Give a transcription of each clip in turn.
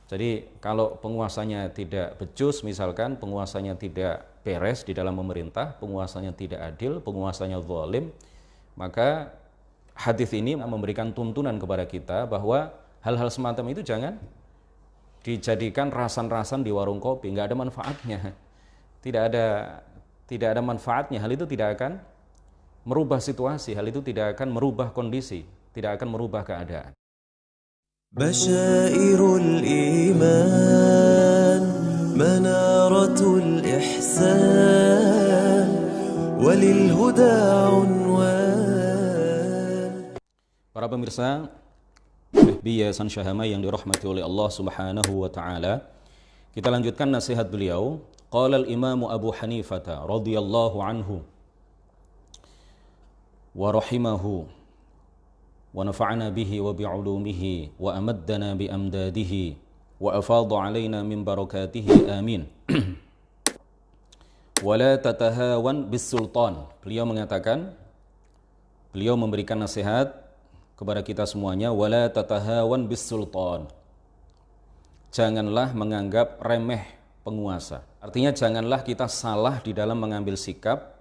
Jadi kalau penguasanya tidak becus, misalkan penguasanya tidak beres di dalam memerintah, penguasanya tidak adil, penguasanya zalim, maka hadis ini memberikan tuntunan kepada kita bahwa hal-hal semacam itu jangan dijadikan rasan-rasan di warung kopi, nggak ada manfaatnya. Tidak ada manfaatnya. Hal itu tidak akan merubah situasi, hal itu tidak akan merubah kondisi, tidak akan merubah keadaan. بشائر الإيمان منارة الإحسان وللهدى عنوان. Para pemirsa Yayasan Syahama yang dirahmati oleh Allah Subhanahu wa taala, kita lanjutkan nasihat beliau. Qala al-Imam Abu Hanifah radhiyallahu anhu wa rahimahu wa nafa'ana bihi wa bi'ulumihi wa amaddana bi amdadihi wa afadha 'alaina min barakatihi amin. Wa la tatahawan bis sultan. Beliau mengatakan, beliau memberikan nasihat kepada kita semuanya, wa la tatahawan bis sultan. Janganlah menganggap remeh penguasa. Artinya janganlah kita salah di dalam mengambil sikap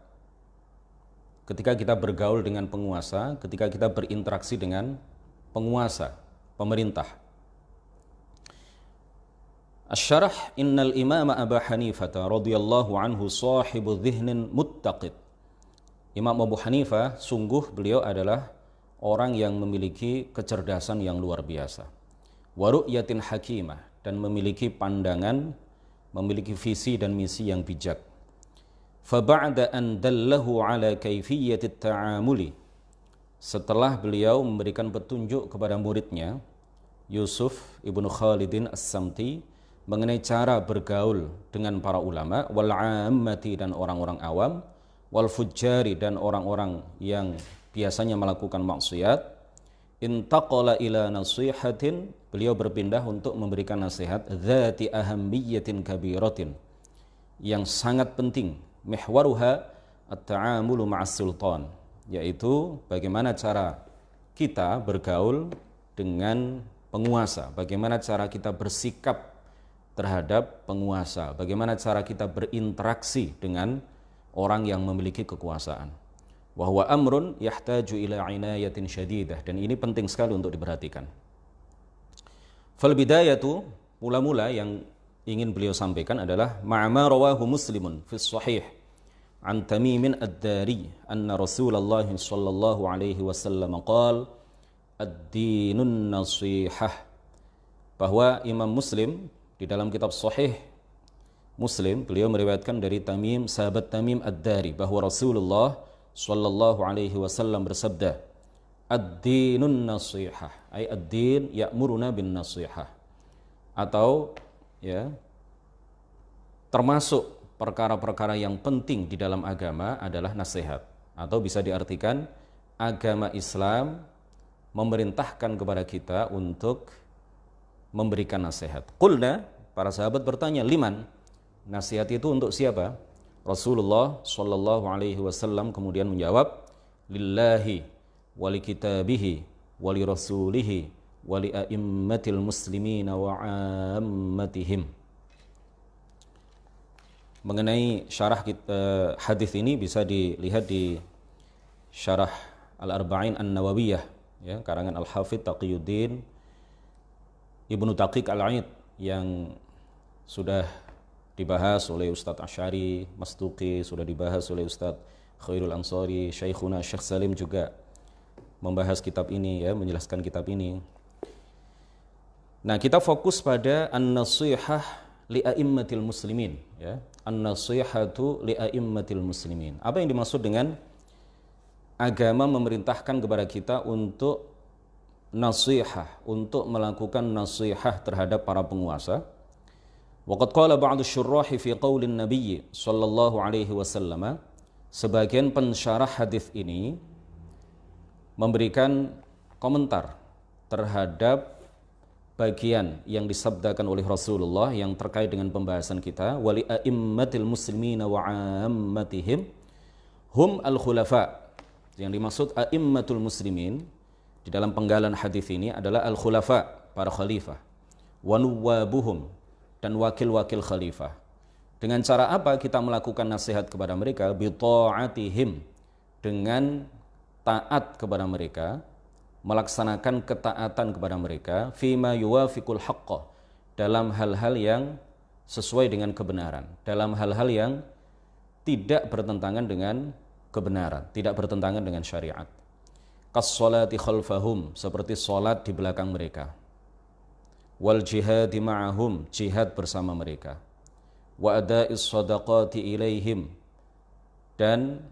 ketika kita bergaul dengan penguasa, ketika kita berinteraksi dengan penguasa, pemerintah. Asy-syarah innal imama Abu Hanifah radhiyallahu anhu sahibu dhihnin muttaqid. Imam Abu Hanifah sungguh beliau adalah orang yang memiliki kecerdasan yang luar biasa. Wa ru'yatin hakimah, dan memiliki pandangan, memiliki visi dan misi yang bijak. Faba'da an dallahu ala kaifiyatit ta'amuli, setelah beliau memberikan petunjuk kepada muridnya Yusuf ibnu Khalidin As-Samti mengenai cara bergaul dengan para ulama, wal 'ammati, dan orang-orang awam, wal fujjari, dan orang-orang yang biasanya melakukan maksiat, intaqala ila nasihatin, beliau berpindah untuk memberikan nasihat dzati ahammiyatin kabiratin, yang sangat penting, mihwaruha at-ta'amulu ma'as sultan, yaitu bagaimana cara kita bergaul dengan penguasa, bagaimana cara kita bersikap terhadap penguasa, bagaimana cara kita berinteraksi dengan orang yang memiliki kekuasaan. Wa huwa amrun yahtaju ila inayatin syadidah, dan ini penting sekali untuk diperhatikan. Fal bidayatu, mula-mula yang ingin beliau sampaikan adalah ma'ama rawahu Muslimun fi sahih an Tamimin ad-Dari anna Rasulullah sallallahu alaihi wasallam qala ad-dinun nasihah, bahwa Imam Muslim di dalam kitab Sahih Muslim beliau meriwayatkan dari Tamim, sahabat Tamim ad-Dari, bahwa Rasulullah sallallahu alaihi wasallam bersabda, ad-dinun nasihah, ay ad-din ya'muruna bin nasihah, atau ya, termasuk perkara-perkara yang penting di dalam agama adalah nasihat, atau bisa diartikan agama Islam memerintahkan kepada kita untuk memberikan nasihat. Qulna, para sahabat bertanya, liman? Nasihat itu untuk siapa? Rasulullah sallallahu alaihi wasallam kemudian menjawab, lillahi wa li kitabihi wa li rasulihi wa li a'immatil muslimina wa 'ammatihim. Mengenai syarah hadis ini bisa dilihat di syarah Al-Arba'in An-Nawawiyah, ya, karangan Al-Hafidz Taqiyuddin Ibnu Taqiq Al-Aid, yang sudah dibahas oleh Ustadz Asy'ari Mastuqi, sudah dibahas oleh Ustadz Khairul Ansari, Syekhuna Syekh Salim juga membahas kitab ini, ya, menjelaskan kitab ini. Nah, kita fokus pada an-nasihah li a'immatil muslimin, ya. An-nasihatu li a'immatil muslimin. Apa yang dimaksud dengan agama memerintahkan kepada kita untuk nasihah, untuk melakukan nasihah terhadap para penguasa? Waqad qala ba'du syurrahi fi qaulin nabiy sallallahu alaihi wasallam, sebagian pensyarah hadis ini memberikan komentar terhadap bagian yang disabdakan oleh Rasulullah yang terkait dengan pembahasan kita, wali a'immatil muslimina wa 'ammatihim hum al-khulafa. Yang dimaksud a'immatul muslimin di dalam penggalan hadis ini adalah al-khulafa, para khalifah. wa nuwabuhum, dan wakil-wakil khalifah. Dengan cara apa kita melakukan nasihat kepada mereka? Bi ta'atihim, dengan taat kepada mereka, melaksanakan ketaatan kepada mereka, fima yuwafiqul haqqa, dalam hal-hal yang sesuai dengan kebenaran, dalam hal-hal yang tidak bertentangan dengan kebenaran, tidak bertentangan dengan syariat. Kas-sholati khalfahum, seperti salat di belakang mereka. Wal jihadi ma'ahum, jihad bersama mereka. Wa ada'is shadaqati ilaihim, dan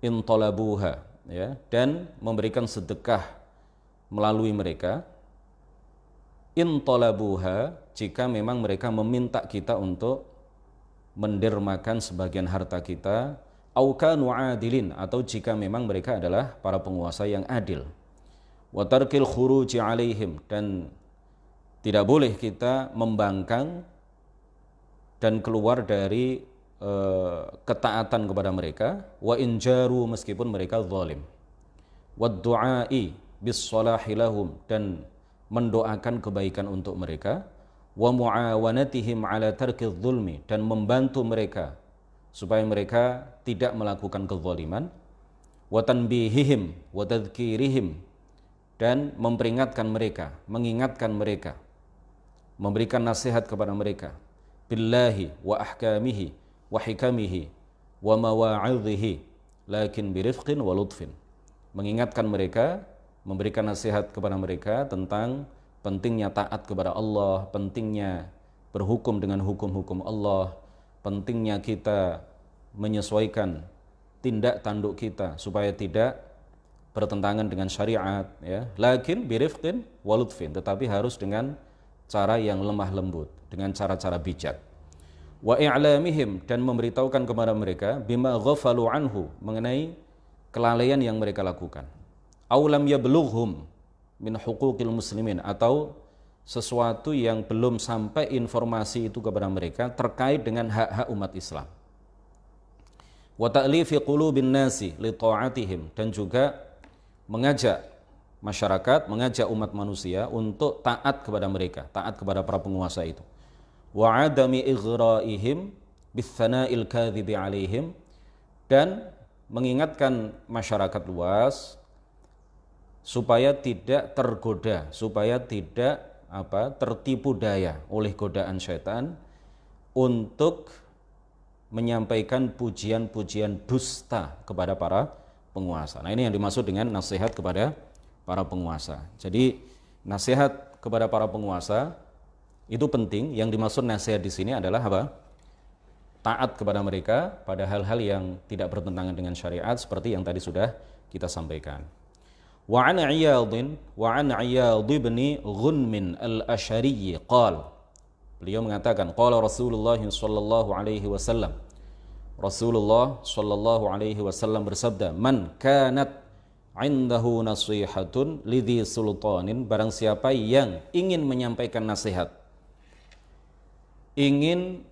intolabuha, ya, dan memberikan sedekah melalui mereka. Intolabuha, jika memang mereka meminta kita untuk mendermakan sebagian harta kita, au kanu adilin, atau jika memang mereka adalah para penguasa yang adil. Wa tarkil khuruji alaihim, dan tidak boleh kita membangkang dan keluar dari ketaatan kepada mereka. Wa injaru, meskipun mereka zalim. Wa du'ai bis salahi lahum, dan mendoakan kebaikan untuk mereka. Wa muawanatihim ala tarkiz zulmi, dan membantu mereka supaya mereka tidak melakukan kezaliman. Wa tanbihihim wa tadhkirihim, dan memperingatkan mereka, mengingatkan mereka, memberikan nasihat kepada mereka. Billahi wa ahkamihi wa hikamihi wa mawa'idhihi lakin birifqin wa lutfin, mengingatkan mereka, memberikan nasihat kepada mereka tentang pentingnya taat kepada Allah, pentingnya berhukum dengan hukum-hukum Allah, pentingnya kita menyesuaikan tindak tanduk kita supaya tidak bertentangan dengan syariat, ya. Lakin birifqin wa lutfin, tetapi harus dengan cara yang lemah lembut, dengan cara-cara bijak. Wa i'lamihim, dan memberitahukan kepada mereka bima ghafalu anhu, mengenai kelalaian yang mereka lakukan. Aw lam yablughum min huquqil muslimin, atau sesuatu yang belum sampai informasi itu kepada mereka terkait dengan hak-hak umat Islam. Wa ta'lifi qulubin nasi li ta'atihim, dan juga mengajak masyarakat, mengajak umat manusia untuk taat kepada mereka, taat kepada para penguasa itu. Wa adami ighra'ihim bithana'il kadhibi 'alaihim, dan mengingatkan masyarakat luas supaya tidak tergoda, supaya tidak tertipu daya oleh godaan syaitan untuk menyampaikan pujian-pujian dusta kepada para penguasa. Nah, ini yang dimaksud dengan nasihat kepada para penguasa. Jadi nasihat kepada para penguasa itu penting. Yang dimaksud nasihat di sini adalah apa? Taat kepada mereka pada hal-hal yang tidak bertentangan dengan syariat, seperti yang tadi sudah kita sampaikan. Wa an Iyadh bin Ghunmin al-Ash'ari qala, beliau mengatakan, qala Rasulullah sallallahu alaihi wasallam, Rasulullah sallallahu alaihi wasallam bersabda, man kanat indahu nasihatun lidhi sultanin, barang siapa yang ingin menyampaikan nasihat, ingin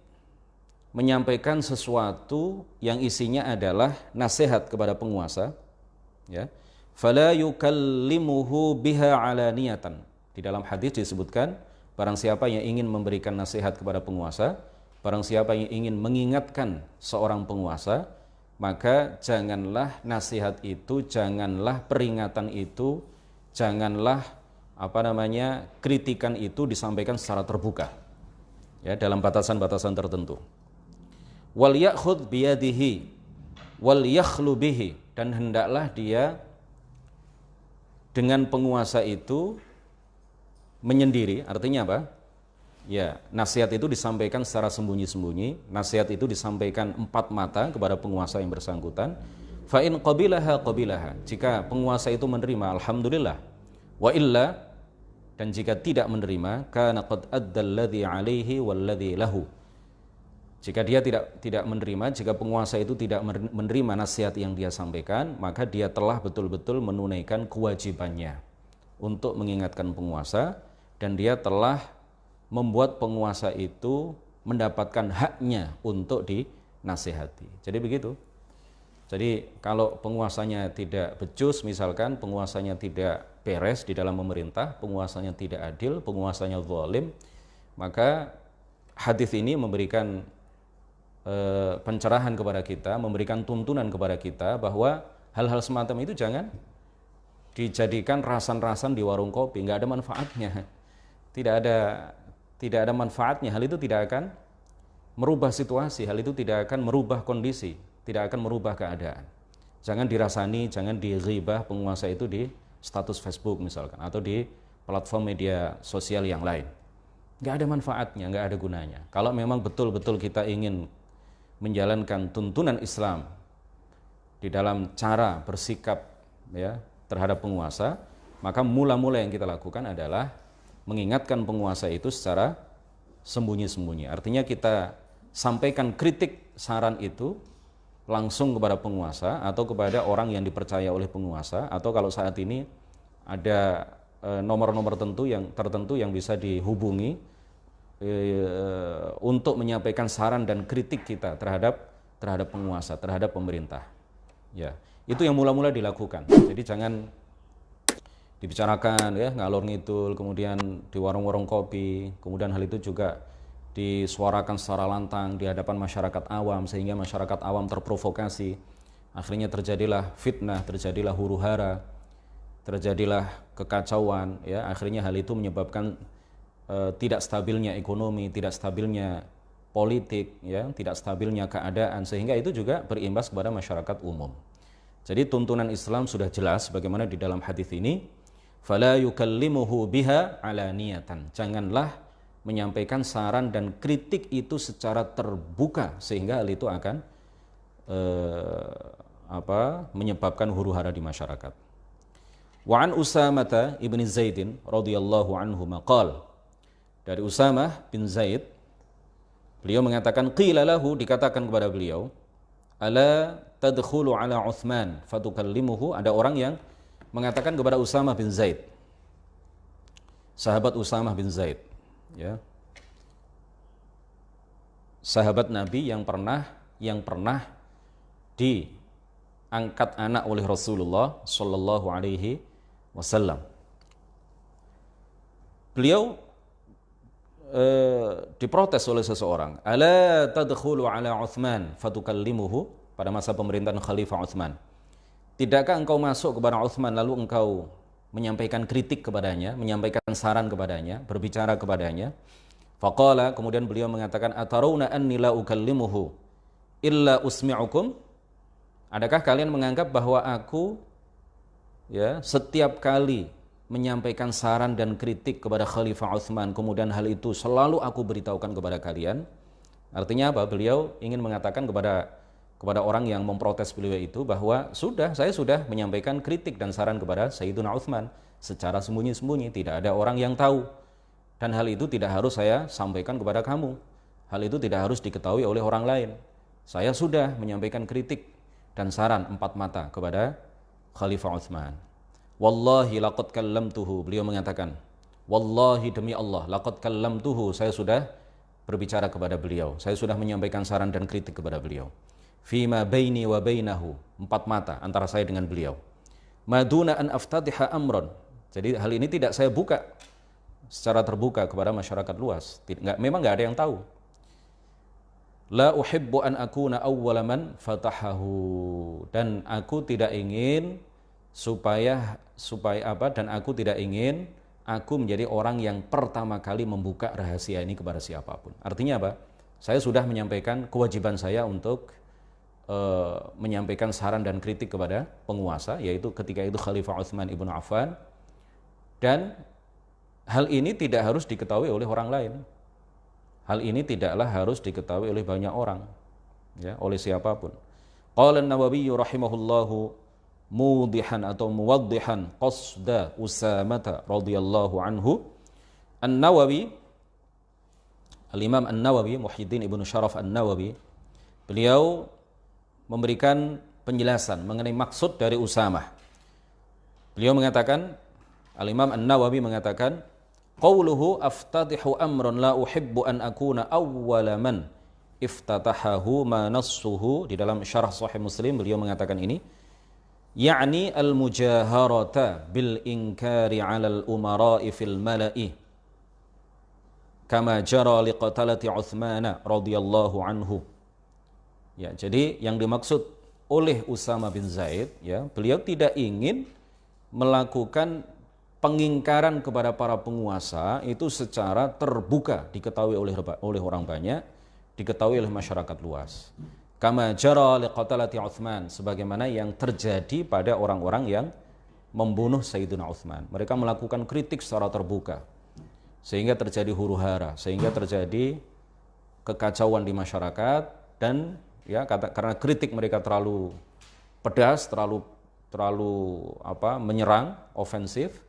menyampaikan sesuatu yang isinya adalah nasihat kepada penguasa, ya, fala yukallimuhu biha alaniyatan. Di dalam hadis disebutkan, barang siapa yang ingin memberikan nasihat kepada penguasa, barang siapa yang ingin mengingatkan seorang penguasa, maka janganlah nasihat itu, janganlah peringatan itu, janganlah kritikan itu disampaikan secara terbuka, ya, dalam batasan-batasan tertentu. Wal ya'khudh biyadihi wal yakhlu bihi, dan hendaklah dia dengan penguasa itu menyendiri. Artinya apa? Ya, nasihat itu disampaikan secara sembunyi-sembunyi, nasihat itu disampaikan empat mata kepada penguasa yang bersangkutan. Fa in qabilaha qabilaha, jika penguasa itu menerima, alhamdulillah. Wa illa, dan jika tidak menerima, kana qad addal ladzi alaihi wal ladzi lahu. Jika dia tidak menerima, jika penguasa itu tidak menerima nasihat yang dia sampaikan, maka dia telah betul-betul menunaikan kewajibannya untuk mengingatkan penguasa, dan dia telah membuat penguasa itu mendapatkan haknya untuk dinasihati. Jadi begitu. Jadi kalau penguasanya tidak becus, misalkan penguasanya tidak beres di dalam pemerintah, penguasanya tidak adil, penguasanya zalim, maka hadis ini memberikan pencerahan kepada kita, memberikan tuntunan kepada kita bahwa hal-hal semacam itu jangan dijadikan rasan-rasan di warung kopi, nggak ada manfaatnya, tidak ada manfaatnya. Hal itu tidak akan merubah situasi, hal itu tidak akan merubah kondisi, tidak akan merubah keadaan. Jangan dirasani, jangan dighibah penguasa itu di status Facebook misalkan, atau di platform media sosial yang lain. Nggak ada manfaatnya, nggak ada gunanya. Kalau memang betul-betul kita ingin menjalankan tuntunan Islam di dalam cara bersikap ya terhadap penguasa, maka mula-mula yang kita lakukan adalah mengingatkan penguasa itu secara sembunyi-sembunyi. Artinya kita sampaikan kritik saran itu langsung kepada penguasa atau kepada orang yang dipercaya oleh penguasa, atau kalau saat ini ada nomor-nomor tertentu yang bisa dihubungi untuk menyampaikan saran dan kritik kita terhadap penguasa, terhadap pemerintah. Ya, itu yang mula-mula dilakukan. Jadi jangan dibicarakan ya ngalor ngidul, kemudian di warung-warung kopi, kemudian hal itu juga disuarakan secara lantang di hadapan masyarakat awam sehingga masyarakat awam terprovokasi. Akhirnya terjadilah fitnah, terjadilah huru-hara, terjadilah kekacauan ya. Akhirnya hal itu menyebabkan tidak stabilnya ekonomi, tidak stabilnya politik ya, tidak stabilnya keadaan, sehingga itu juga berimbas kepada masyarakat umum. Jadi tuntunan Islam sudah jelas bagaimana di dalam hadis ini, fala yukallimuhu biha alaniyatan. Janganlah menyampaikan saran dan kritik itu secara terbuka sehingga hal itu akan menyebabkan huru-hara di masyarakat. Wa an Usamah ibn Zaidin radhiyallahu anhu maqal. Dari Usamah bin Zaid, beliau mengatakan, qila lahu, dikatakan kepada beliau, ala tadkhulu ala Uthman fatukallimuhu. Ada orang yang mengatakan kepada Usamah bin Zaid, sahabat Usamah bin Zaid ya, sahabat Nabi yang pernah diangkat anak oleh Rasulullah Shallallahu Alaihi Wasallam. Beliau diprotes oleh seseorang, ala tadkhulu ala Uthman fatukallimuhu, pada masa pemerintahan Khalifah Uthman. Tidakkah engkau masuk kepada Uthman lalu engkau menyampaikan kritik kepadanya, menyampaikan saran kepadanya, berbicara kepadanya? Faqala, kemudian beliau mengatakan, atarawna anni la ukallimuhu illa usmi'ukum. Adakah kalian menganggap bahwa aku ya setiap kali menyampaikan saran dan kritik kepada Khalifah Uthman, kemudian hal itu selalu aku beritahukan kepada kalian? Artinya apa? Beliau ingin mengatakan kepada orang yang memprotes beliau itu bahwa saya sudah menyampaikan kritik dan saran kepada Sayyiduna Uthman secara sembunyi-sembunyi, tidak ada orang yang tahu, dan hal itu tidak harus saya sampaikan kepada kamu, hal itu tidak harus diketahui oleh orang lain. Saya sudah menyampaikan kritik dan saran empat mata kepada Khalifah Uthman. Wallahi laqad kallamtuhu, beliau mengatakan, wallahi demi Allah, laqad kallamtuhu, saya sudah berbicara kepada beliau, saya sudah menyampaikan saran dan kritik kepada beliau. Fima baini wa bainahu, empat mata antara saya dengan beliau. Maduna an aftatiha amron, jadi hal ini tidak saya buka secara terbuka kepada masyarakat luas, memang nggak ada yang tahu. La uhibbu an akuna awwala man fatahahu, dan aku tidak ingin aku menjadi orang yang pertama kali membuka rahasia ini kepada siapapun. Artinya apa? Saya sudah menyampaikan kewajiban saya untuk menyampaikan saran dan kritik kepada penguasa, yaitu ketika itu Khalifah Utsman ibn Affan, dan hal ini tidak harus diketahui oleh orang lain. Hal ini tidaklah harus diketahui oleh banyak orang, ya, oleh siapapun. Qala an-Nawawi rahimahullahu mudihan atau muwaddihan qasda Usamah radhiyallahu anhu. An-Nawawi, Al-Imam An-Nawawi, Muhyiddin Ibnu Syaraf An-Nawawi, beliau memberikan penjelasan mengenai maksud dari Usamah. Beliau mengatakan, Al-Imam An-Nawawi mengatakan, qauluhu aftatihu amran la uhibbu an akuna awwala man iftatahahu ma nassuhu. Di dalam syarah Sahih Muslim beliau mengatakan ini, yakni al-mujaharata bil inkari 'ala al-umara'i fil mala'i kama jara liqatalati Utsman radhiyallahu anhu. Ya, jadi yang dimaksud oleh Usama bin Zaid, ya, beliau tidak ingin melakukan pengingkaran kepada para penguasa itu secara terbuka, diketahui oleh orang banyak, diketahui oleh masyarakat luas. Kama jara liqatalati Utsman, sebagaimana yang terjadi pada orang-orang yang membunuh Sayyidina Utsman. Mereka melakukan kritik secara terbuka, sehingga terjadi huru-hara, sehingga terjadi kekacauan di masyarakat, dan ya karena kritik mereka terlalu pedas, terlalu menyerang, ofensif,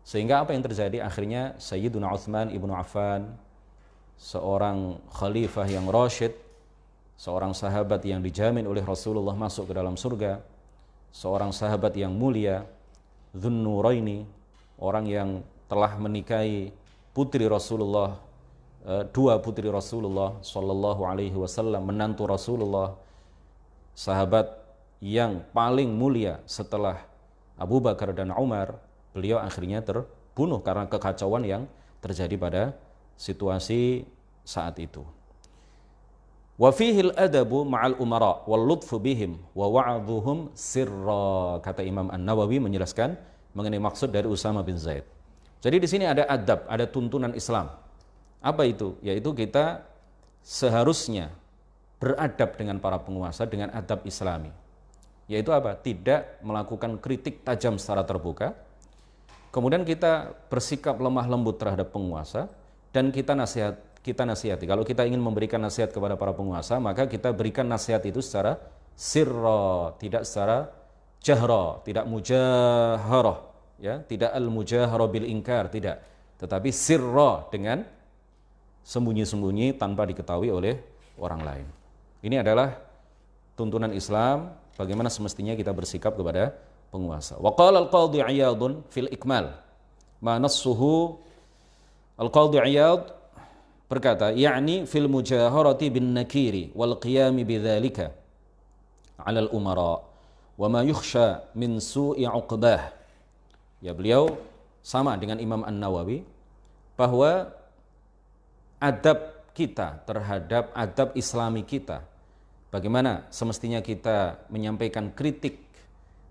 sehingga apa yang terjadi? Akhirnya Sayyidina Utsman ibnu Affan, seorang khalifah yang rasyid, seorang sahabat yang dijamin oleh Rasulullah masuk ke dalam surga, seorang sahabat yang mulia, Dzunnuraini, orang yang telah menikahi putri Rasulullah, dua putri Rasulullah sallallahu alaihi wasallam, menantu Rasulullah, sahabat yang paling mulia setelah Abu Bakar dan Umar. Beliau akhirnya terbunuh karena kekacauan yang terjadi pada situasi saat itu. Wa fihi al-adabu ma'al umara wal lutfu bihim wa wa'dhuhum sirra, kata Imam An-Nawawi menjelaskan mengenai maksud dari Usama bin Zaid. Jadi di sini ada adab, ada tuntunan Islam. Apa itu? Yaitu kita seharusnya beradab dengan para penguasa dengan adab Islami. Yaitu apa? Tidak melakukan kritik tajam secara terbuka. Kemudian kita bersikap lemah lembut terhadap penguasa, dan kita nasihati. Kalau kita ingin memberikan nasihat kepada para penguasa, maka kita berikan nasihat itu secara sirra, tidak secara jahra, tidak mujaharah, ya, tidak al-mujaharah bil inkar, tidak, tetapi sirra, dengan sembunyi-sembunyi tanpa diketahui oleh orang lain. Ini adalah tuntunan Islam bagaimana semestinya kita bersikap kepada penguasa. Wa qala al-Qadhi Iyad fil Ikmal ma nassuhu, Al-Qadhi Iyad berkata, yakni fil mujaharati bin nakiri wal qiyami bidzalika 'ala al-umara wa ma yukhsha min su'i 'uqbah. Ya, beliau sama dengan Imam An-Nawawi bahwa adab kita terhadap adab Islami kita, bagaimana semestinya kita menyampaikan kritik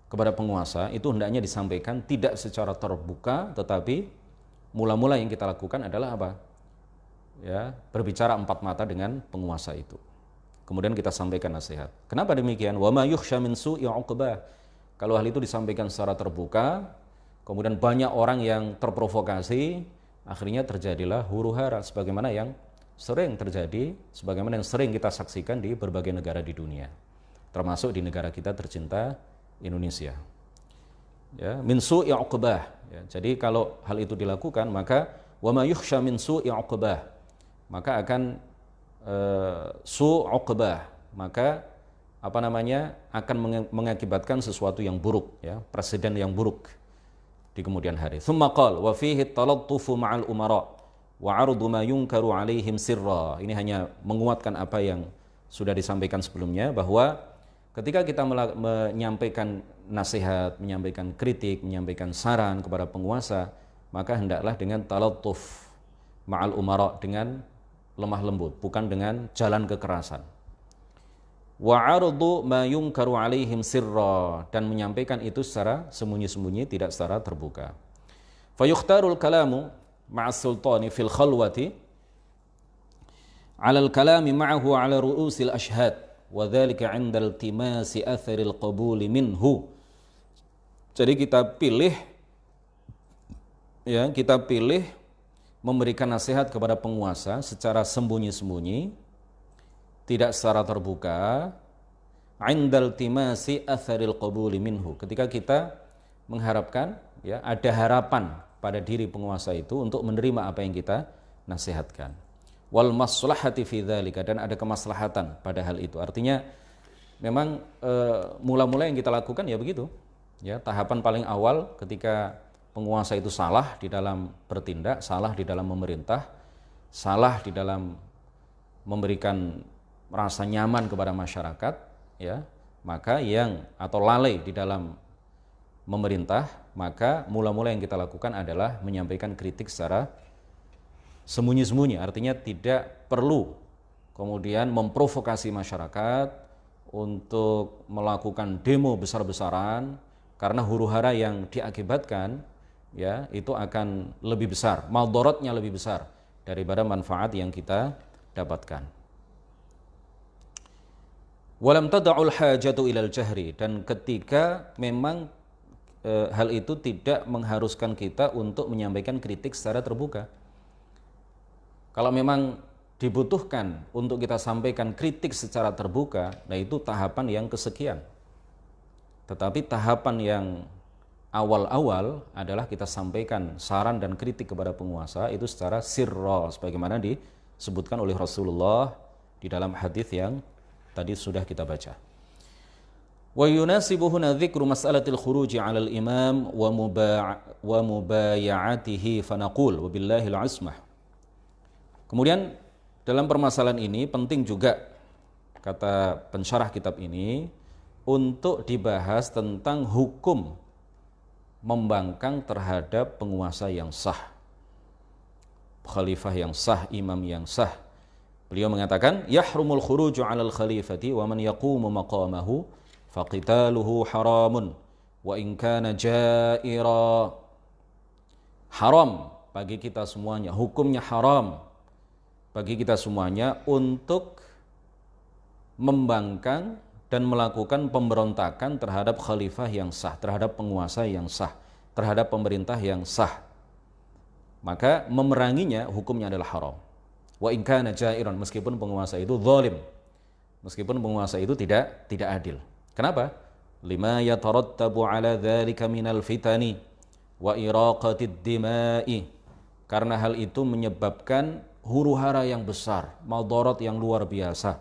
kepada penguasa, itu hendaknya disampaikan tidak secara terbuka, tetapi mula-mula yang kita lakukan adalah apa? Ya, berbicara empat mata dengan penguasa itu. Kemudian kita sampaikan nasihat. Kenapa demikian? Wa ma yukhsha min su'i 'uqbah. Kalau hal itu disampaikan secara terbuka, kemudian banyak orang yang terprovokasi, akhirnya terjadilah huru-hara sebagaimana yang sering terjadi, sebagaimana yang sering kita saksikan di berbagai negara di dunia, termasuk di negara kita tercinta Indonesia. Ya, min su'i 'uqbah. Ya, jadi kalau hal itu dilakukan, maka wa ma yukhsha min su'i 'uqbah, maka akan su'uqbah, maka akan mengakibatkan sesuatu yang buruk, ya, presiden yang buruk di kemudian hari. Tsumma qala wa fihi at-talattufu ma'al umara wa 'ardu ma yunkaru 'alaihim sirra. Ini hanya menguatkan apa yang sudah disampaikan sebelumnya, bahwa ketika kita menyampaikan nasihat, menyampaikan kritik, menyampaikan saran kepada penguasa, maka hendaklah dengan talattuf ma'al umara, dengan lemah lembut, bukan dengan jalan kekerasan. Wa 'ardu ma yunkaru 'alaihim sirra, dan menyampaikan itu secara sembunyi-sembunyi, tidak secara terbuka. Fa yukhtarul kalamu ma'as sultani fil khalwati 'ala al-kalami ma'ahu 'ala ru'usil ashhad wa dzalika 'inda iltimasi atharil qabuli minhu. Jadi kita pilih memberikan nasihat kepada penguasa secara sembunyi-sembunyi, tidak secara terbuka, 'indal timasi atharil qabuli minhu, ketika kita mengharapkan, ya, ada harapan pada diri penguasa itu untuk menerima apa yang kita nasihatkan. Wal maslahati fi dzalika, dan ada kemaslahatan pada hal itu. Artinya memang mula-mula yang kita lakukan ya begitu. Ya, tahapan paling awal ketika penguasa itu salah di dalam bertindak, salah di dalam memerintah, salah di dalam memberikan rasa nyaman kepada masyarakat, ya, maka atau lalai di dalam memerintah, maka mula-mula yang kita lakukan adalah menyampaikan kritik secara sembunyi-sembunyi. Artinya tidak perlu kemudian memprovokasi masyarakat untuk melakukan demo besar-besaran, karena huru-hara yang diakibatkan ya itu akan lebih besar, maldorotnya lebih besar daripada manfaat yang kita dapatkan. Walam tada'ul hajatu ilal jahri, dan ketika memang hal itu tidak mengharuskan kita untuk menyampaikan kritik secara terbuka. Kalau memang dibutuhkan untuk kita sampaikan kritik secara terbuka, nah itu tahapan yang kesekian. Tetapi tahapan yang awal-awal adalah kita sampaikan saran dan kritik kepada penguasa itu secara sirra, sebagaimana disebutkan oleh Rasulullah di dalam hadis yang tadi sudah kita baca. Wa yunasibuhu dzikru mas'alatil khuruji 'alal imam wa mubaya'atihi fanaqul wabillahi al-'ismah. Kemudian dalam permasalahan ini penting juga, kata pensyarah kitab ini, untuk dibahas tentang hukum membangkang terhadap penguasa yang sah, khalifah yang sah, imam yang sah. Beliau mengatakan, yahrumul khuruju 'alal khalifati wa man yaqumu maqamahu faqitaluhu haramun wa in kana ja'ira. Haram bagi kita semuanya, hukumnya haram bagi kita semuanya untuk membangkang dan melakukan pemberontakan terhadap khalifah yang sah, terhadap penguasa yang sah, terhadap pemerintah yang sah. Maka memeranginya hukumnya adalah haram. Wa in kana ja'iran, meskipun penguasa itu zalim, meskipun penguasa itu tidak adil. Kenapa? Lima yatarattabu ala dzalika minal fitani wa iraqatid dima'i. Karena hal itu menyebabkan huru-hara yang besar, madarat yang luar biasa.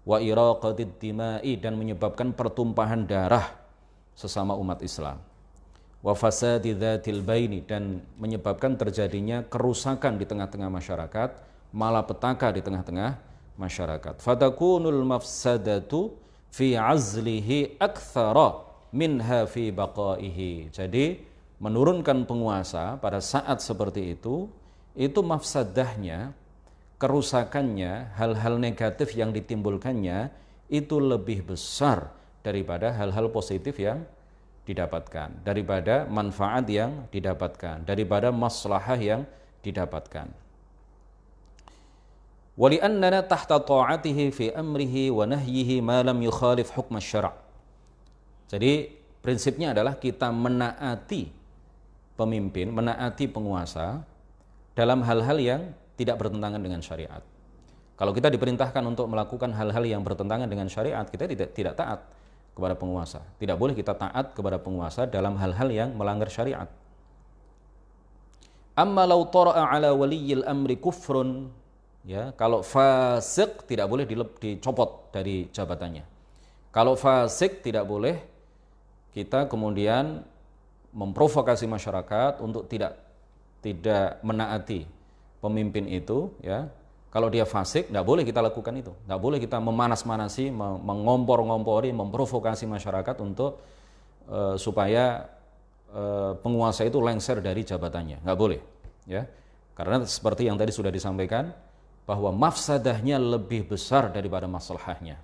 Wa iraqatid dima'i, dan menyebabkan pertumpahan darah sesama umat Islam. Wa fasadi dzatil baini, dan menyebabkan terjadinya kerusakan di tengah-tengah masyarakat, malapetaka di tengah-tengah masyarakat. Fatakunul mafsadatu fi azlihi aktsara minha fi baqaihi. Jadi menurunkan penguasa pada saat seperti itu mafsadahnya, kerusakannya, hal-hal negatif yang ditimbulkannya itu lebih besar daripada hal-hal positif yang didapatkan, daripada manfaat yang didapatkan, daripada maslahah yang didapatkan. Wali'annana tahta ta'atihi fi amrihi wa nahyihi ma lam yukhalif hukm asy-syara'. Jadi prinsipnya adalah kita menaati pemimpin, menaati penguasa dalam hal-hal yang tidak bertentangan dengan syariat. Kalau kita diperintahkan untuk melakukan hal-hal yang bertentangan dengan syariat, kita tidak taat kepada penguasa. Tidak boleh kita taat kepada penguasa dalam hal-hal yang melanggar syariat. Amma law tara'a ala waliyil amri kufrun, ya, kalau fasik tidak boleh dicopot dari jabatannya. Kalau fasik tidak boleh kita kemudian memprovokasi masyarakat untuk tidak menaati pemimpin itu, ya. Kalau dia fasik, tidak boleh kita lakukan itu. Tidak boleh kita memanas-manasi, mengompor-ngompori, memprovokasi masyarakat untuk supaya penguasa itu lengser dari jabatannya. Nggak boleh, ya. Karena seperti yang tadi sudah disampaikan, bahwa mafsadahnya lebih besar daripada maslahahnya.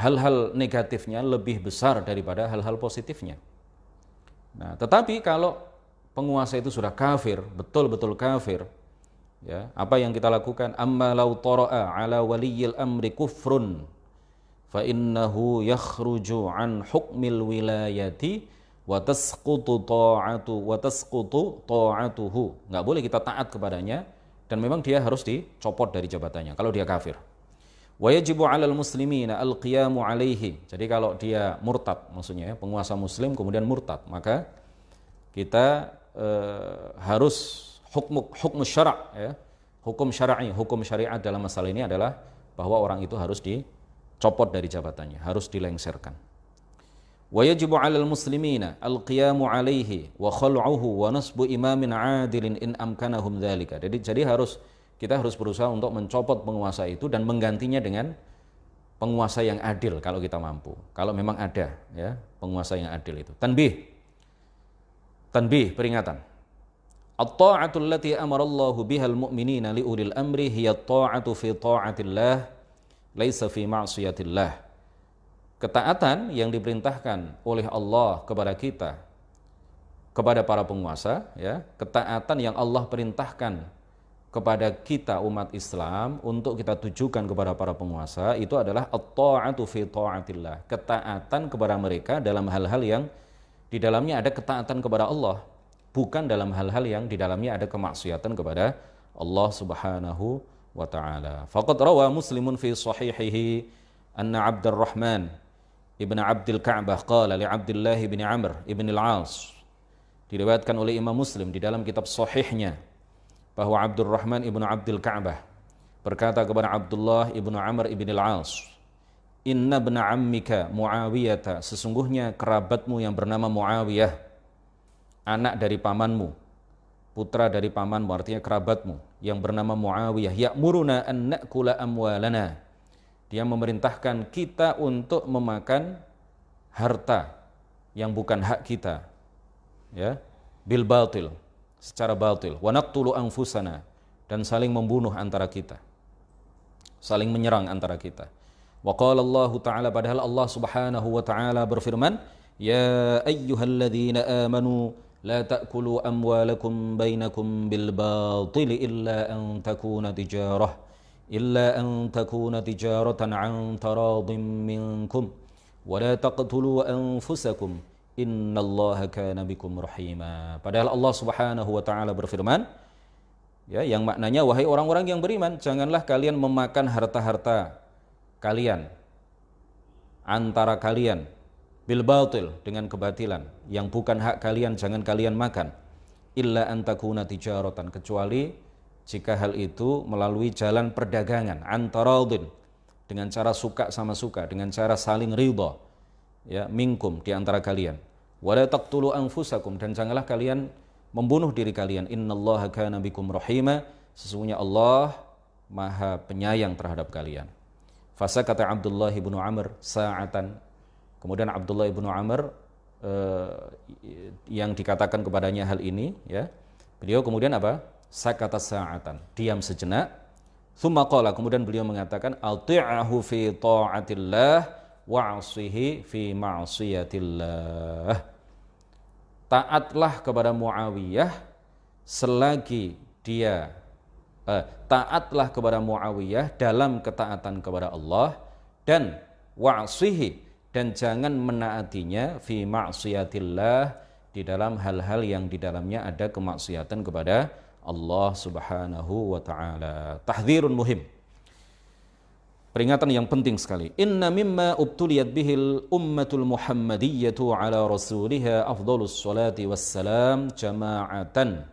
Hal-hal negatifnya lebih besar daripada hal-hal positifnya. Nah, tetapi kalau penguasa itu sudah kafir, betul-betul kafir, ya, apa yang kita lakukan? Amma law tara'a ala waliyil amri kufrun fa innahu yakhruju an hukmil wilayati wa tasqutu ta'atuhu. Enggak boleh kita taat kepadanya, dan memang dia harus dicopot dari jabatannya kalau dia kafir. Wa yajibu 'alal muslimina al-qiyamu 'alaihi. Jadi kalau dia murtad, maksudnya ya, penguasa muslim kemudian murtad, maka kita harus hukum syara', ya. Hukum syar'i, hukum syariat dalam masalah ini adalah bahwa orang itu harus dicopot dari jabatannya, harus dilengserkan. Wa yajibu 'alal muslimina al-qiyamu 'alaihi wa khal'uhu wa nasbu imamin 'adilin in amkanahum dzalika. Jadi kita harus berusaha untuk mencopot penguasa itu dan menggantinya dengan penguasa yang adil kalau kita mampu. Kalau memang ada ya, penguasa yang adil itu. Tanbih peringatan. At-ta'atu allati amara Allahu biha al-mu'minina li ulil amri hiya at-ta'atu fi ta'atillah laisa fi ma'siyatillah. Ketaatan yang diperintahkan oleh Allah kepada kita, kepada para penguasa ya, ketaatan yang Allah perintahkan kepada kita umat Islam untuk kita tujukan kepada para penguasa itu adalah at-ta'atu fi ta'atillah, ketaatan kepada mereka dalam hal-hal yang di dalamnya ada ketaatan kepada Allah, bukan dalam hal-hal yang di dalamnya ada kemaksiatan kepada Allah Subhanahu wa taala. Faqad rawa Muslimun fi sahihihi anna Abdurrahman ibn Abdul Ka'bah qala li Abdullah bin Amr ibn al-As. Diriwayatkan oleh Imam Muslim di dalam kitab sahihnya bahwa Abdurrahman ibn Abdul Ka'bah berkata kepada Abdullah ibn Amr ibn al-As, "Inna ibn ammika Muawiyah, sesungguhnya kerabatmu yang bernama Muawiyah, anak dari pamanmu, putra dari pamanmu, artinya kerabatmu yang bernama Muawiyah, ya'muruna an na'kula amwalana." Dia memerintahkan kita untuk memakan harta yang bukan hak kita. Ya, bil batil, secara batil. Wa naqtulu anfusana, dan saling membunuh antara kita. Saling menyerang antara kita. Wa qala Allah Ta'ala, padahal Allah Subhanahu wa taala berfirman, "Ya ayyuhalladzina amanu la ta'kulu amwalakum bainakum bil batil illa an takuna tijaratan an taradin minkum wa la taqtulu anfusakum innallaha kana bikum rahima." Padahal Allah Subhanahu wa taala berfirman, ya, yang maknanya, wahai orang-orang yang beriman, janganlah kalian memakan harta-harta kalian antara kalian bil batil, dengan kebatilan yang bukan hak kalian, jangan kalian makan, illa an takuna tijaratan, kecuali jika hal itu melalui jalan perdagangan, antaradin, dengan cara suka sama suka, dengan cara saling ridha, ya, minkum, di antara kalian. Wala taqtulu anfusakum, dan janganlah kalian membunuh diri kalian. Innallaha kana bikum rahima, sesungguhnya Allah Maha penyayang terhadap kalian. Fasa kata Abdullah ibn Amr sa'atan, kemudian Abdullah ibn Amr yang dikatakan kepadanya hal ini, ya, beliau kemudian apa? Sakata sa'atan, diam sejenak. Tsumma qala, kemudian beliau mengatakan, ati'ahu fi ta'atillah wa'asihi fi ma'siyatillah. Taatlah kepada Muawiyah selagi dia taatlah kepada Muawiyah dalam ketaatan kepada Allah, dan wa'asihi, dan jangan menaatinya fi ma'siyatillah, di dalam hal-hal yang di dalamnya ada kemaksiatan kepada Allah Subhanahu wa taala. Tahdzirun muhim, peringatan yang penting sekali. Inna mimma ubtuliyat bihil ummatul muhammadiyyatu ala rasuliha afdhalus salati wassalam jama'atan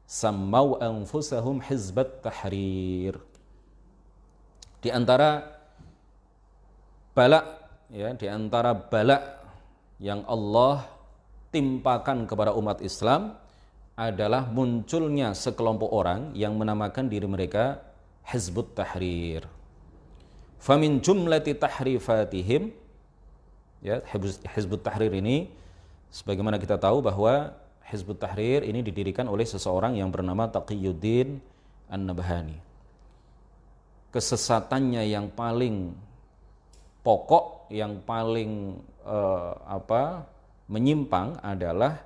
sammau anfusahum hizbat tahrir. Di antara bala, ya, di antara bala yang Allah timpakan kepada umat Islam adalah munculnya sekelompok orang yang menamakan diri mereka Hizbut Tahrir. Famin jumlati tahrifatihim, ya, Hizbut Tahrir ini, sebagaimana kita tahu bahwa Hizbut Tahrir ini didirikan oleh seseorang yang bernama Taqiyuddin An-Nabhani. Kesesatannya yang paling pokok, yang paling menyimpang adalah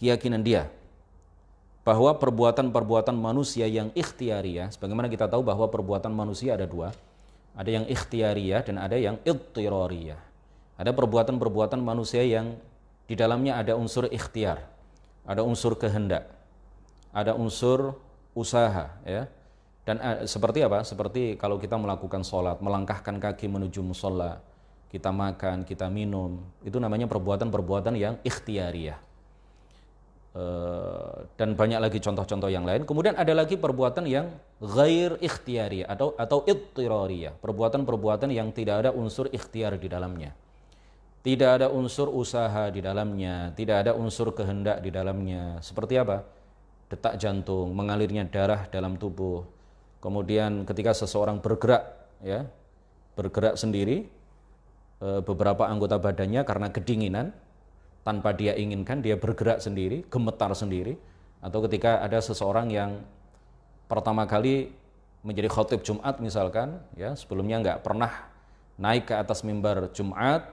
keyakinan dia bahwa perbuatan-perbuatan manusia yang ikhtiariyah, sebagaimana kita tahu bahwa perbuatan manusia ada dua, ada yang ikhtiariyah dan ada yang idtirariyah. Ada perbuatan-perbuatan manusia yang di dalamnya ada unsur ikhtiar, ada unsur kehendak, ada unsur usaha, ya. Dan seperti apa? Seperti kalau kita melakukan sholat, melangkahkan kaki menuju musola, kita makan, kita minum, itu namanya perbuatan-perbuatan yang ikhtiariyah. Dan banyak lagi contoh-contoh yang lain. Kemudian ada lagi perbuatan yang ghair ikhtiyariyah atau idtirariyah, perbuatan-perbuatan yang tidak ada unsur ikhtiar di dalamnya. Tidak ada unsur usaha di dalamnya, tidak ada unsur kehendak di dalamnya. Seperti apa? Detak jantung, mengalirnya darah dalam tubuh. Kemudian ketika seseorang bergerak, ya, bergerak sendiri, beberapa anggota badannya karena kedinginan, tanpa dia inginkan dia bergerak sendiri, gemetar sendiri. Atau ketika ada seseorang yang pertama kali menjadi khotib Jumat misalkan, ya sebelumnya nggak pernah naik ke atas mimbar Jumat,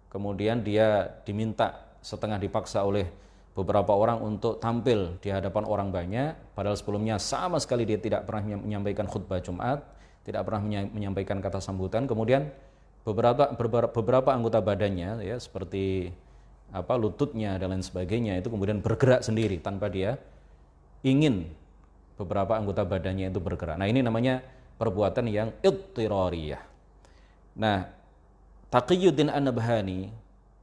kemudian dia diminta setengah dipaksa oleh beberapa orang untuk tampil di hadapan orang banyak, padahal sebelumnya sama sekali dia tidak pernah menyampaikan khutbah Jumat, tidak pernah menyampaikan kata sambutan. Kemudian beberapa anggota badannya, ya seperti lututnya dan lain sebagainya, itu kemudian bergerak sendiri tanpa dia ingin beberapa anggota badannya itu bergerak. Nah, ini namanya perbuatan yang idtirariyah. Nah, Taqiyuddin An-Nabhani,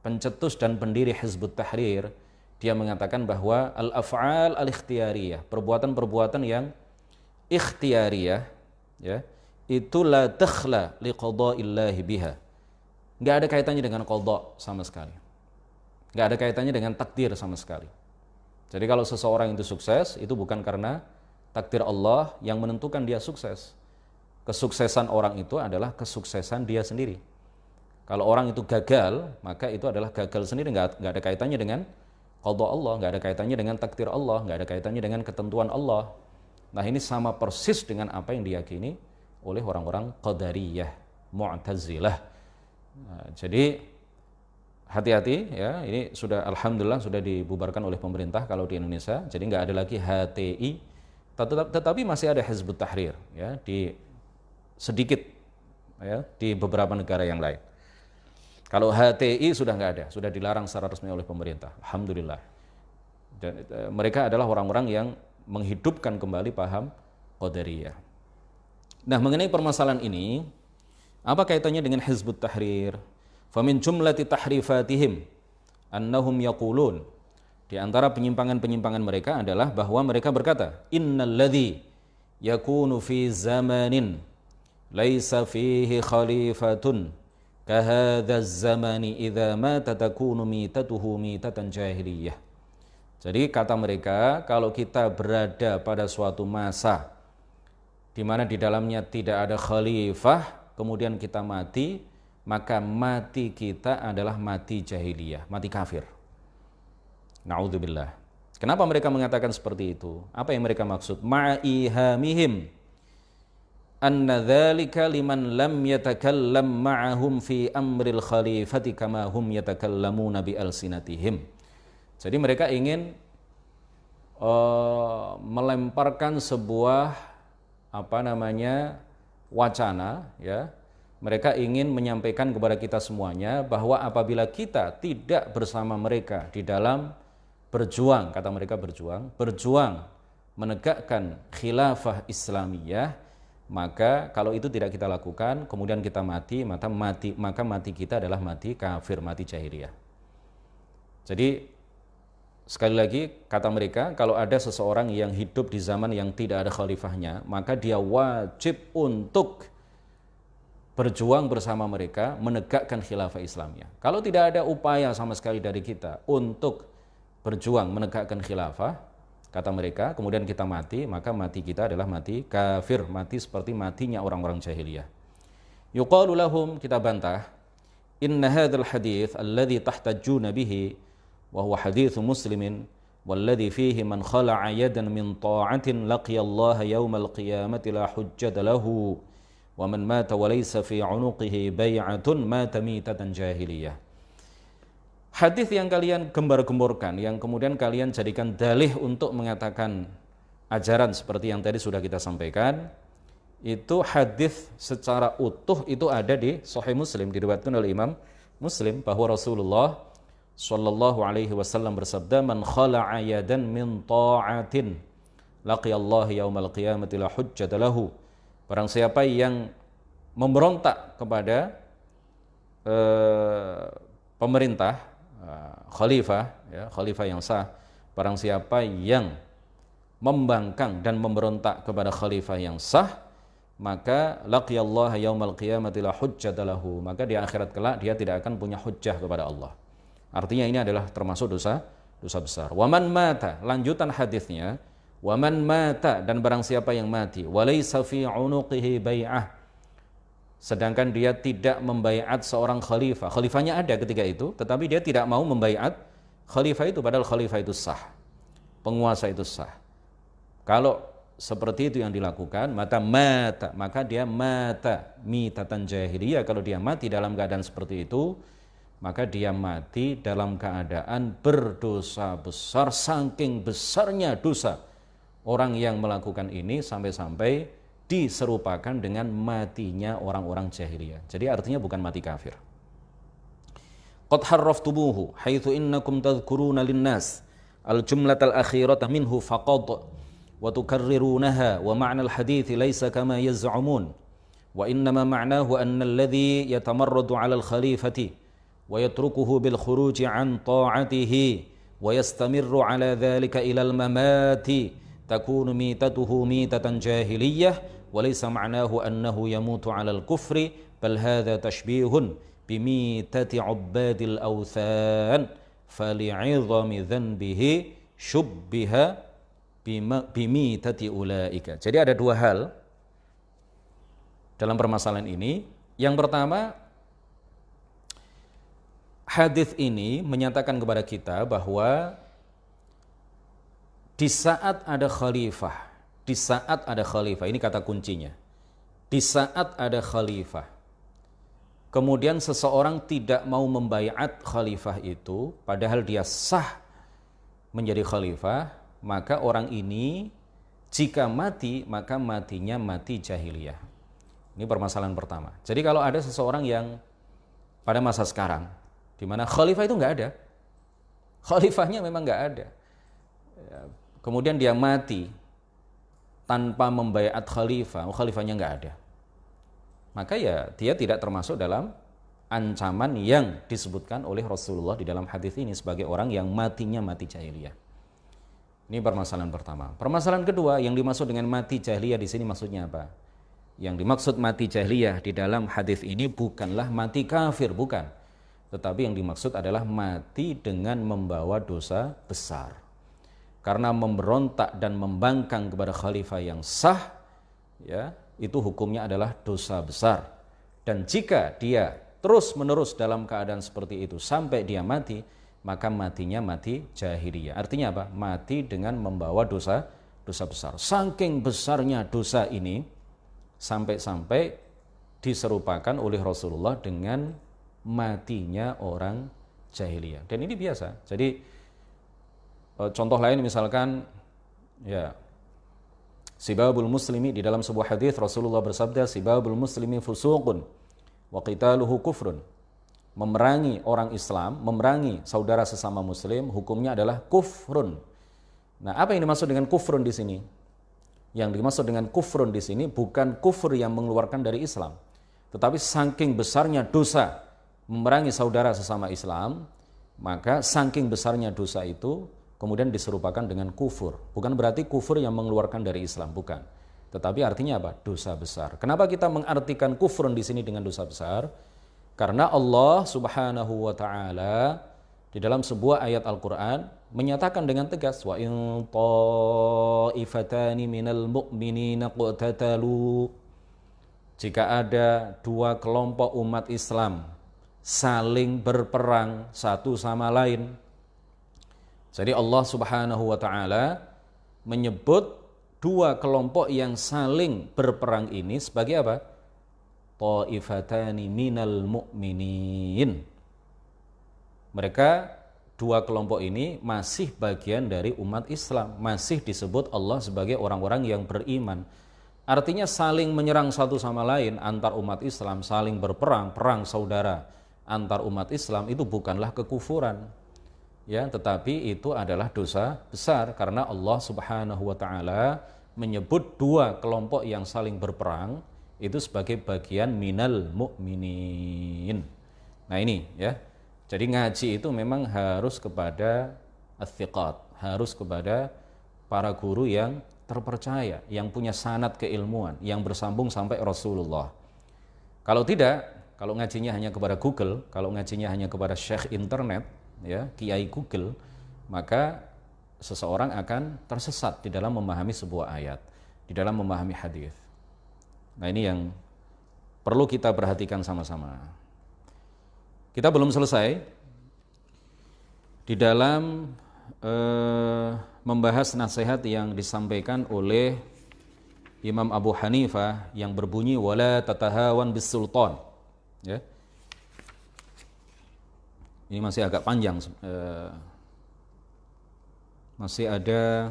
pencetus dan pendiri Hizbut Tahrir, dia mengatakan bahwa al-af'al al-ikhtiyariyah, perbuatan-perbuatan yang ikhtiyariyah, ya, itu la takhla liqada'illahi biha. Enggak ada kaitannya dengan qada sama sekali. Enggak ada kaitannya dengan takdir sama sekali. Jadi kalau seseorang itu sukses, itu bukan karena takdir Allah yang menentukan dia sukses. Kesuksesan orang itu adalah kesuksesan dia sendiri. Kalau orang itu gagal, maka itu adalah gagal sendiri, enggak ada kaitannya dengan qada Allah, enggak ada kaitannya dengan takdir Allah, enggak ada kaitannya dengan ketentuan Allah. Nah, ini sama persis dengan apa yang diyakini oleh orang-orang Qadariyah, Mu'tazilah. Nah, jadi hati-hati ya, ini sudah alhamdulillah sudah dibubarkan oleh pemerintah kalau di Indonesia. Jadi enggak ada lagi HTI, tetapi masih ada Hizbut Tahrir ya di sedikit ya di beberapa negara yang lain. Kalau HTI sudah nggak ada, sudah dilarang secara resmi oleh pemerintah. Alhamdulillah. Dan mereka adalah orang-orang yang menghidupkan kembali paham Qadariyah. Nah, mengenai permasalahan ini, apa kaitannya dengan Hizbut Tahrir? Famin jumlati tahrifatihim annahum yaqulun. Di antara penyimpangan-penyimpangan mereka adalah bahwa mereka berkata, innalladzi yakunu fi zamanin laisa fihi khalifatun kahadha zamani idza mata takunu mitatuhu mitatan jahiliyah. Jadi kata mereka, kalau kita berada pada suatu masa di mana di dalamnya tidak ada khalifah, kemudian kita mati, maka mati kita adalah mati jahiliyah, mati kafir. Na'udzubillah. Kenapa mereka mengatakan seperti itu? Apa yang mereka maksud? Ma'ihamihim anna dzalika liman lam yatakallam ma'ahum fi amril khalifati kama hum yatakallamuna bi alsinatihim. Jadi mereka ingin melemparkan sebuah wacana ya. Mereka ingin menyampaikan kepada kita semuanya bahwa apabila kita tidak bersama mereka di dalam berjuang, kata mereka berjuang menegakkan khilafah Islamiyah, maka kalau itu tidak kita lakukan, kemudian kita mati, maka mati kita adalah mati kafir, mati jahiliyah. Jadi sekali lagi kata mereka, kalau ada seseorang yang hidup di zaman yang tidak ada khalifahnya, maka dia wajib untuk berjuang bersama mereka menegakkan khilafah Islamiyah. Kalau tidak ada upaya sama sekali dari kita untuk berjuang menegakkan khilafah, kata mereka, kemudian kita mati, maka mati kita adalah mati kafir, mati seperti matinya orang-orang jahiliyah. Yuqalu lahum, kita bantah, inna hadzal hadits alladhi tahtajjuna bihi wa huwa hadits muslimin walladhi fihi man khala'a yadan min ta'atin laqiyallaha yawmal qiyamati la hujjata lahu wa man mata wa laysa fi 'unuqihi bay'atun mata mitatan jahiliyah. Hadis yang kalian gembar-gemborkan, yang kemudian kalian jadikan dalih untuk mengatakan ajaran seperti yang tadi sudah kita sampaikan, itu hadis secara utuh itu ada di Sahih Muslim, diriwayatkan oleh Imam Muslim, bahwa Rasulullah sallallahu alaihi wasallam bersabda, man khala'a yadan min ta'atin laqiyallaha yaumal qiyamati la hujjata lahu. Barang siapa yang memberontak kepada pemerintah, khalifah, ya, khalifah yang sah, barang siapa yang membangkang dan memberontak kepada khalifah yang sah, maka laqiyallaha yaumal qiyamati la hujjata lahu, maka di akhirat kelak dia tidak akan punya hujjah kepada Allah. Artinya ini adalah termasuk dosa besar. Waman mata, lanjutan hadisnya, waman mata, dan barang siapa yang mati, walaysa fi unuqihi bai'ah, sedangkan dia tidak membaiat seorang khalifah. Khalifahnya ada ketika itu, tetapi dia tidak mau membaiat khalifah itu, padahal khalifah itu sah, penguasa itu sah. Kalau seperti itu yang dilakukan, maka dia mata mitatan jahiliyah. Kalau dia mati dalam keadaan seperti itu, maka dia mati dalam keadaan berdosa besar, saking besarnya dosa orang yang melakukan ini sampai-sampai diserupakan dengan matinya orang-orang jahiliyah. Jadi artinya bukan mati kafir. Qad harraftumuhu haitsu innakum tadhkuruna lin-nas al-jumlatal akhirata minhu faqad wa tukarrirunaha wa ma'na al-hadits laysa kama yaz'umun wa innama ma'nahu anna alladhi yatamarradu 'ala al-khalifati wa yatrukuhu bil khuruji 'an ta'atihi wa yastamirru 'ala dhalika ila al-mamati takunu mitatuhu mitatan jahiliyah wa laysa ma'nahu annahu yamutu 'ala al-kufri bal hadha tashbihun bimitati 'ubbadil awthan fali'idhami dhanbihi shubbiha bimitati ulaika. Jadi ada dua hal dalam permasalahan ini. Yang pertama, hadis ini menyatakan kepada kita bahwa di saat ada khalifah, ini kata kuncinya, di saat ada khalifah, kemudian seseorang tidak mau membaiat khalifah itu, padahal dia sah menjadi khalifah, maka orang ini jika mati, maka matinya mati jahiliyah. Ini permasalahan pertama. Jadi kalau ada seseorang yang pada masa sekarang, di mana khalifah itu nggak ada, khalifahnya memang nggak ada, kemudian dia mati tanpa membaiat khalifah, khalifahnya nggak ada, maka ya dia tidak termasuk dalam ancaman yang disebutkan oleh Rasulullah di dalam hadis ini sebagai orang yang matinya mati jahiliyah. Ini permasalahan pertama. Permasalahan kedua, yang dimaksud dengan mati jahiliyah di sini maksudnya apa? Yang dimaksud mati jahiliyah di dalam hadis ini bukanlah mati kafir, bukan. Tetapi yang dimaksud adalah mati dengan membawa dosa besar. Karena memberontak dan membangkang kepada khalifah yang sah, ya, itu hukumnya adalah dosa besar. Dan jika dia terus-menerus dalam keadaan seperti itu sampai dia mati, maka matinya mati jahiliyah. Artinya apa? Mati dengan membawa dosa besar. Saking besarnya dosa ini sampai-sampai diserupakan oleh Rasulullah dengan matinya orang jahiliyah. Dan ini biasa. Jadi contoh lain misalkan ya, sibabul muslimi, di dalam sebuah hadis Rasulullah bersabda, sibabul muslimi fusuqun wa qitaluhu kufrun. Memerangi orang Islam, memerangi saudara sesama muslim, hukumnya adalah kufrun. Nah, apa yang dimaksud dengan kufrun di sini? Yang dimaksud dengan kufrun di sini bukan kufur yang mengeluarkan dari Islam, tetapi saking besarnya dosa memerangi saudara sesama Islam, maka saking besarnya dosa itu kemudian diserupakan dengan kufur. Bukan berarti kufur yang mengeluarkan dari Islam, bukan. Tetapi artinya apa? Dosa besar. Kenapa kita mengartikan kufrun di sini dengan dosa besar? Karena Allah Subhanahu wa taala di dalam sebuah ayat Al-Qur'an menyatakan dengan tegas, wa in ta'ifatani minal mu'minina qatatalu, jika ada dua kelompok umat Islam saling berperang satu sama lain. Jadi Allah Subhanahu wa taala menyebut dua kelompok yang saling berperang ini sebagai apa? Ta'ifatani minal mu'minin. Mereka dua kelompok ini masih bagian dari umat Islam, masih disebut Allah sebagai orang-orang yang beriman. Artinya saling menyerang satu sama lain antar umat Islam, saling berperang, perang saudara antar umat Islam, itu bukanlah kekufuran, ya, tetapi itu adalah dosa besar karena Allah Subhanahu wa taala menyebut dua kelompok yang saling berperang itu sebagai bagian minal mu'minin. Nah ini ya, jadi ngaji itu memang harus kepada as-siqat, harus kepada para guru yang terpercaya, yang punya sanad keilmuan, yang bersambung sampai Rasulullah. Kalau tidak, kalau ngajinya hanya kepada Google, kalau ngajinya hanya kepada syekh internet, ya, kiai Google, maka seseorang akan tersesat di dalam memahami sebuah ayat, di dalam memahami hadis. Nah ini yang perlu kita perhatikan sama-sama. Kita belum selesai di dalam membahas nasihat yang disampaikan oleh Imam Abu Hanifah yang berbunyi wala tatahawan bis sultan. Ya. Ini masih agak panjang, masih ada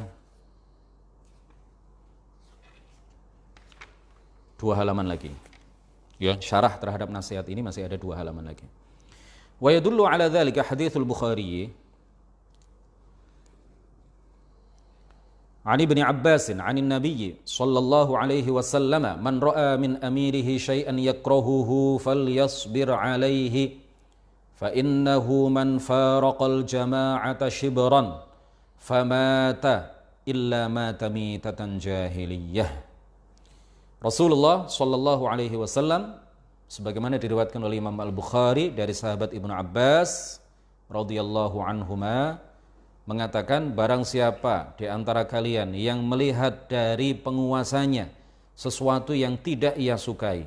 2 halaman lagi. Ya, syarah terhadap nasihat ini masih ada 2 halaman lagi. Wa yadullu ala dzalika haditsul Bukhari عن ابن عباس عن النبي صلى الله عليه وسلم من رأى من أميره شيئا يكرهه فليصبر عليه فإنه من فارق الجماعة شبرا فمات إلا مات ميتة جاهلية. Rasulullah sallallahu alaihi wasallam sebagaimana diriwayatkan oleh Imam Al-Bukhari dari sahabat Ibnu Abbas radhiyallahu anhuma mengatakan, barang siapa di antara kalian yang melihat dari penguasanya sesuatu yang tidak ia sukai,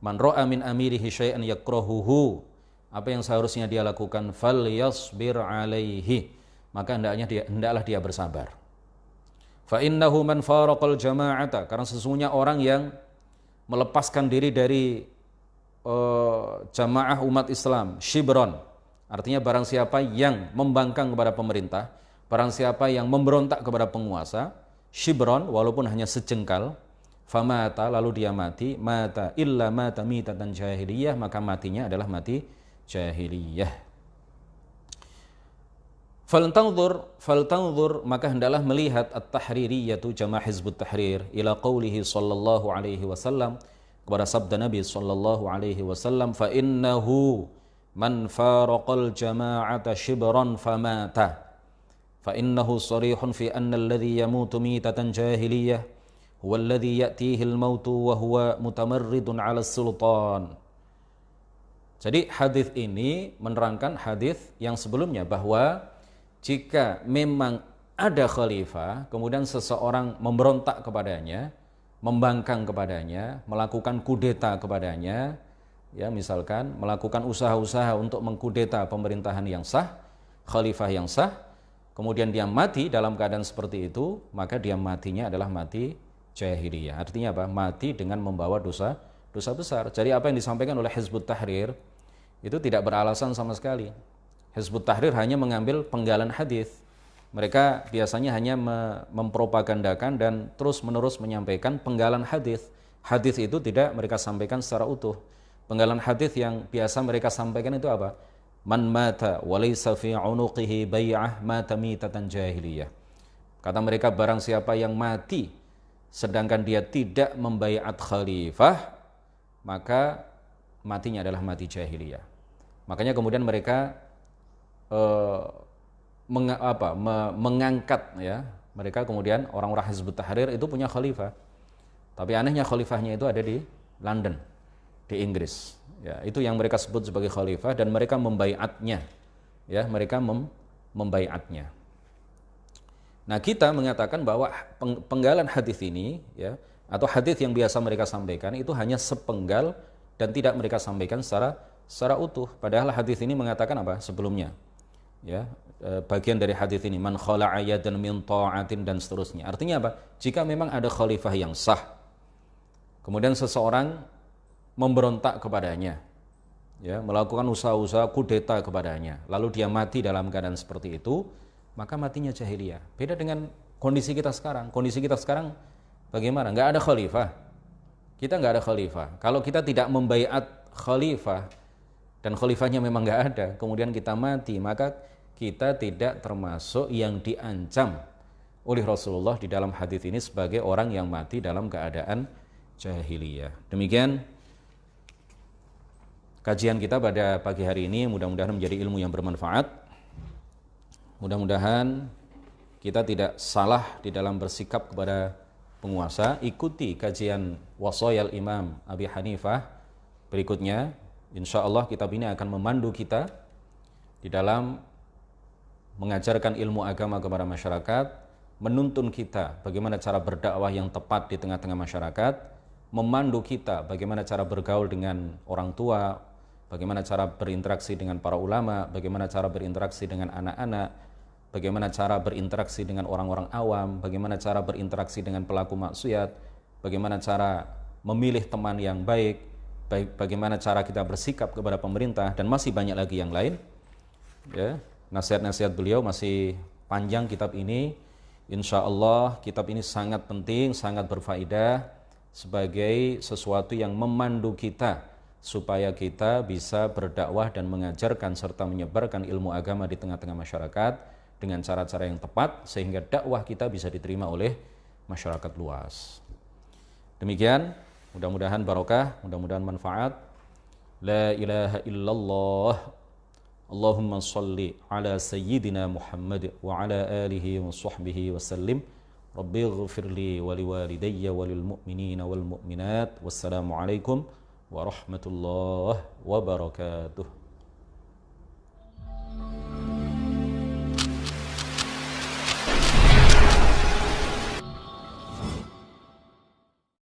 man ra'a min amirihi syai'an yakrahuhu, apa yang seharusnya dia lakukan, falyasbir alaihi, maka hendaklah dia bersabar. Fa innahu man faraqal jama'ata, karena sesungguhnya orang yang melepaskan diri dari jamaah umat Islam, shibron, artinya barang siapa yang membangkang kepada pemerintah, barang siapa yang memberontak kepada penguasa, shibron, walaupun hanya sejengkal, famata, lalu dia mati, mata illa mata mitatan jahiliyah, maka matinya adalah mati jahiliyah. Faltanzur, maka hendaklah melihat at-tahririyatu jama' Hizbut Tahrir ila qawlihi sallallahu alaihi wasallam, kepada sabda Nabi sallallahu alaihi wasallam, fa innahu man faraqal jama'ata shibran famata fa innahu sarihun fi anna alladhi yamutu mitatan jahiliyah huwa alladhi ya'tihi al-mautu wa huwa mutamarridun 'ala sultan. Jadi hadis ini menerangkan hadis yang sebelumnya, bahwa jika memang ada khalifah kemudian seseorang memberontak kepadanya, membangkang kepadanya, melakukan kudeta kepadanya, ya, misalkan melakukan usaha-usaha untuk mengkudeta pemerintahan yang sah, khalifah yang sah, kemudian dia mati dalam keadaan seperti itu, maka dia matinya adalah mati jahiliyah. Artinya apa? Mati dengan membawa dosa besar. Jadi apa yang disampaikan oleh Hizbut Tahrir itu tidak beralasan sama sekali. Hizbut Tahrir hanya mengambil penggalan hadis. Mereka biasanya hanya mempropagandakan dan terus-menerus menyampaikan penggalan hadis. Hadis itu tidak mereka sampaikan secara utuh. Penggalan hadis yang biasa mereka sampaikan itu apa? Man mata wa laysa fi 'unuqihi bai'ah mata mitatan jahiliyah. Kata mereka, barang siapa yang mati sedangkan dia tidak membaiat khalifah, maka matinya adalah mati jahiliyah. Makanya kemudian mereka mengangkat, ya, mereka kemudian orang-orang Hizbut Tahrir itu punya khalifah. Tapi anehnya khalifahnya itu ada di London, di Inggris. Ya, itu yang mereka sebut sebagai khalifah dan mereka membaiatnya. Ya, mereka membaiatnya. Nah, kita mengatakan bahwa penggalan hadis ini, ya, atau hadis yang biasa mereka sampaikan itu hanya sepenggal dan tidak mereka sampaikan secara utuh. Padahal hadis ini mengatakan apa sebelumnya? Ya, bagian dari hadis ini, man khala'a yadan min ta'atin, dan seterusnya. Artinya apa? Jika memang ada khalifah yang sah, kemudian seseorang memberontak kepadanya, ya, melakukan usaha-usaha kudeta kepadanya, lalu dia mati dalam keadaan seperti itu, maka matinya jahiliyah. Beda dengan kondisi kita sekarang. Kondisi kita sekarang bagaimana? Nggak ada khalifah. Kita nggak ada khalifah. Kalau kita tidak membaiat khalifah dan khalifahnya memang nggak ada, kemudian kita mati, maka kita tidak termasuk yang diancam oleh Rasulullah di dalam hadis ini sebagai orang yang mati dalam keadaan jahiliyah. Demikian kajian kita pada pagi hari ini, mudah-mudahan menjadi ilmu yang bermanfaat. Mudah-mudahan kita tidak salah di dalam bersikap kepada penguasa. Ikuti kajian Wasayal Imam Abi Hanifah berikutnya. Insya Allah kitab ini akan memandu kita di dalam mengajarkan ilmu agama kepada masyarakat, menuntun kita bagaimana cara berdakwah yang tepat di tengah-tengah masyarakat, memandu kita bagaimana cara bergaul dengan orang tua, bagaimana cara berinteraksi dengan para ulama, bagaimana cara berinteraksi dengan anak-anak, bagaimana cara berinteraksi dengan orang-orang awam, bagaimana cara berinteraksi dengan pelaku maksiat, bagaimana cara memilih teman yang baik, bagaimana cara kita bersikap kepada pemerintah, dan masih banyak lagi yang lain. Ya, nasihat-nasihat beliau masih panjang kitab ini. Insya Allah kitab ini sangat penting, sangat berfaedah sebagai sesuatu yang memandu kita supaya kita bisa berdakwah dan mengajarkan serta menyebarkan ilmu agama di tengah-tengah masyarakat dengan cara-cara yang tepat sehingga dakwah kita bisa diterima oleh masyarakat luas. Demikian, mudah-mudahan barokah, mudah-mudahan manfaat. La ilaha illallah. Allahumma salli ala sayyidina Muhammad wa ala alihi wa sahbihi wa sallim. Rabbi ighfirli wa liwalidayya wa lil mu'minina wal mu'minat. Wassalamualaikum warahmatullahi wabarakatuh.